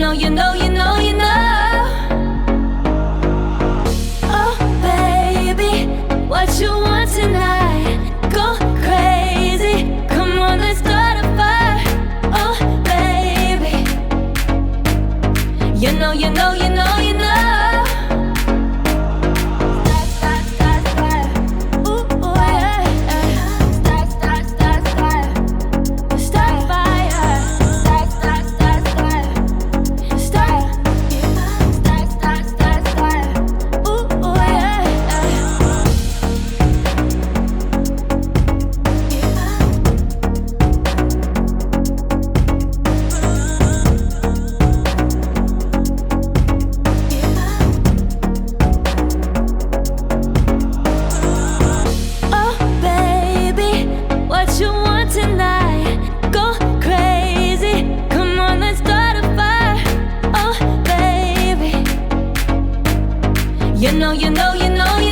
know, you know, you know, you know. Oh, baby, what you want tonight? Go crazy, come on, let's start a fire. Oh, baby, you know, you know, you know, you know. You know, you know, you know, you